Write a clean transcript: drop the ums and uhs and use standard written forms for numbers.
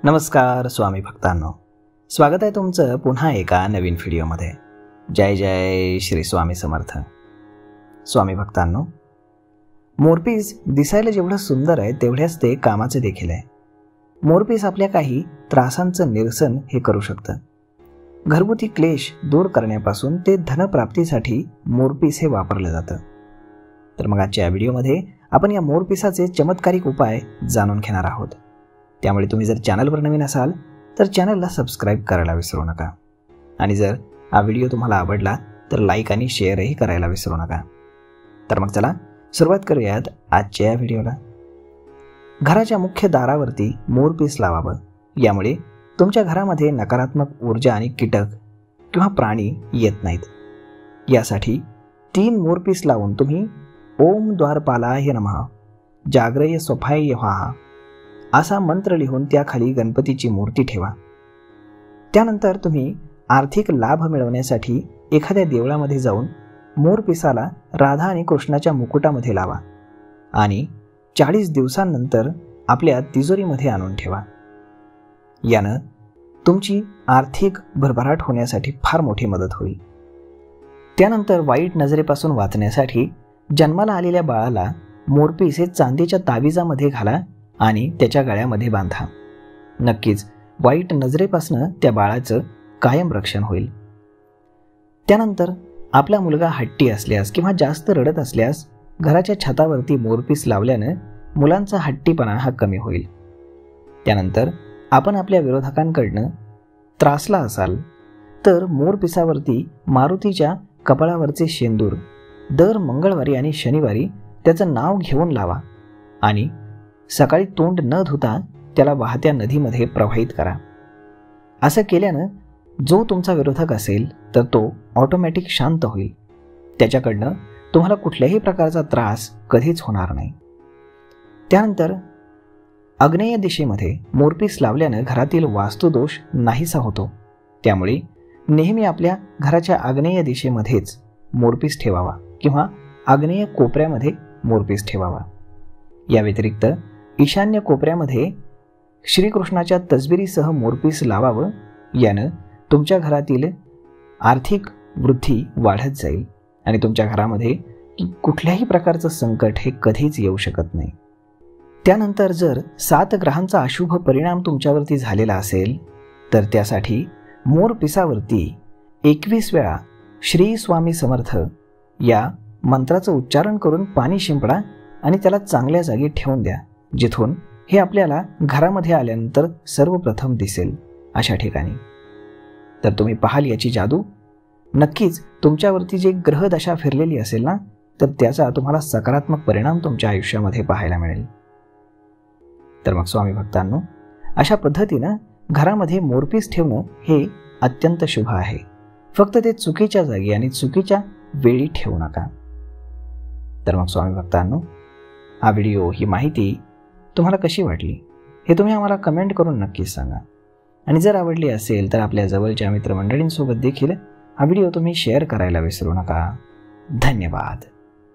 नमस्कार स्वामी भक्तांनो, स्वागत आहे तुमचं पुन्हा एका नवीन व्हिडिओमध्ये. जय जय श्री स्वामी समर्थ. स्वामी भक्तांनो, मोरपीस दिसायला जेवढं सुंदर आहे तेवढ्याच ते कामाचे देखील आहे. मोरपीस आपल्या काही त्रासांचं निरसन हे करू शकतं. घरगुती क्लेश दूर करण्यापासून ते धनप्राप्तीसाठी मोरपीस हे वापरलं जातं. तर मग आजच्या व्हिडिओमध्ये आपण या मोरपिसाचे चमत्कारिक उपाय जाणून घेणार आहोत. त्यामुळे तुम्ही जर चॅनलवर नवीन असाल तर चॅनलला सबस्क्राईब करायला विसरू नका. आणि जर हा व्हिडिओ तुम्हाला आवडला तर लाईक आणि शेअरही करायला विसरू नका. तर मग चला सुरुवात करूयात आजच्या या व्हिडिओला. घराच्या मुख्य दारावरती मोरपीस लावावं. यामुळे तुमच्या घरामध्ये नकारात्मक ऊर्जा आणि कीटक किंवा प्राणी येत नाहीत. यासाठी 3 मोरपीस लावून तुम्ही ओम द्वारपालाय नमः, जाग्रय स्वपाय व्हाहा असा मंत्र लिहून त्याखाली गणपतीची मूर्ती ठेवा. त्यानंतर तुम्ही आर्थिक लाभ मिळवण्यासाठी एखाद्या देवळामध्ये जाऊन मोरपिसाला राधा आणि कृष्णाच्या मुकुटामध्ये लावा आणि 40 दिवसांनंतर आपल्या तिजोरीमध्ये आणून ठेवा. यानं तुमची आर्थिक भरभराट होण्यासाठी फार मोठी मदत होईल. त्यानंतर वाईट नजरेपासून वाचण्यासाठी जन्माला आलेल्या बाळाला मोरपीस हे चांदीच्या ताविजामध्ये घाला आणि त्याच्या गळ्यामध्ये बांधा. नक्कीच वाईट नजरेपासून त्या बाळाचं कायम रक्षण होईल. त्यानंतर आपला मुलगा हट्टी असल्यास किंवा जास्त रडत असल्यास घराच्या छतावरती मोरपीस लावल्यानं मुलांचा हट्टीपणा हा कमी होईल. त्यानंतर आपण आपल्या विरोधकांकडनं त्रासला असाल तर मोरपिसावरती मारुतीच्या कपाळावरचे शेंदूर दर मंगळवारी आणि शनिवारी त्याचं नाव घेऊन लावा आणि सकाळी तोंड न धुता त्याला वाहत्या नदीमध्ये प्रवाहित करा. असं केल्यानं जो तुमचा विरोधक असेल तर तो ऑटोमॅटिक शांत होईल. त्याच्याकडनं तुम्हाला कुठल्याही प्रकारचा त्रास कधीच होणार नाही. त्यानंतर आग्नेय दिशेमध्ये मोरपीस लावल्यानं घरातील वास्तुदोष नाहीसा होतो. त्यामुळे नेहमी आपल्या घराच्या आग्नेय दिशेमध्येच मोरपीस ठेवावा किंवा आग्नेय कोपऱ्यामध्ये मोरपीस ठेवावा. या व्यतिरिक्त ईशान्य कोपऱ्यामध्ये श्रीकृष्णाच्या तसबिरीसह मोरपीस लावावं. यानं तुमच्या घरातील आर्थिक वृद्धी वाढत जाईल आणि तुमच्या घरामध्ये कुठल्याही प्रकारचं संकट हे कधीच येऊ शकत नाही. त्यानंतर जर 7 ग्रहांचा अशुभ परिणाम तुमच्यावरती झालेला असेल तर त्यासाठी मोरपिसावरती 21 वेळा श्री स्वामी समर्थ या मंत्राचं उच्चारण करून पाणी शिंपडा आणि त्याला चांगल्या जागी ठेवून द्या, जिथून हे आपल्याला घरामध्ये आल्यानंतर सर्वप्रथम दिसेल अशा ठिकाणी. तर तुम्ही पाहाल याची जादू. नक्कीच तुमच्यावरती जे ग्रहदशा फिरलेली असेल ना तर त्याचा तुम्हाला सकारात्मक परिणाम तुमच्या आयुष्यामध्ये पाहायला मिळेल. तर मग स्वामी भक्तांनो, अशा पद्धतीनं घरामध्ये मोरपीस ठेवणं हे अत्यंत शुभ आहे. फक्त ते चुकीच्या जागी आणि चुकीच्या वेळी ठेवू नका. तर मग स्वामी भक्तांनो, हा व्हिडिओ, ही माहिती तुम्हाला कशी वाटली हे तुम्ही आम्हाला कमेंट करून नक्कीच सांगा. आणि जर आवडली असेल तर आपल्या जवळच्या मित्रमंडळींसोबत देखील हा व्हिडिओ तुम्ही शेअर करायला विसरू नका. धन्यवाद.